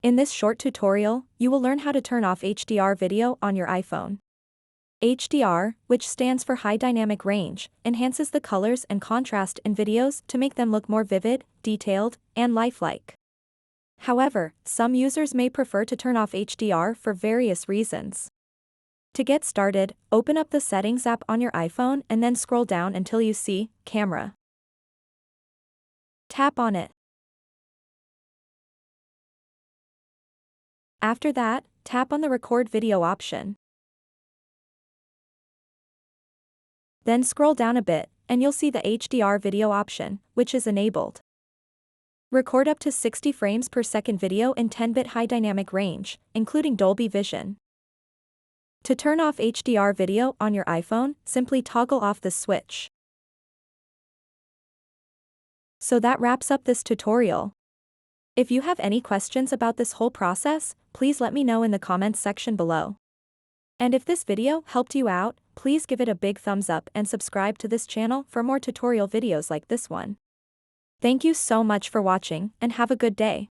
In this short tutorial, you will learn how to turn off HDR video on your iPhone. HDR, which stands for High Dynamic Range, enhances the colors and contrast in videos to make them look more vivid, detailed, and lifelike. However, some users may prefer to turn off HDR for various reasons. To get started, open up the Settings app on your iPhone and then scroll down until you see Camera. Tap on it. After that, tap on the Record Video option. Then scroll down a bit, and you'll see the HDR video option, which is enabled. Record up to 60 frames per second video in 10-bit high dynamic range, including Dolby Vision. To turn off HDR video on your iPhone, simply toggle off the switch. So that wraps up this tutorial. If you have any questions about this whole process, please let me know in the comments section below. And if this video helped you out, please give it a big thumbs up and subscribe to this channel for more tutorial videos like this one. Thank you so much for watching and have a good day.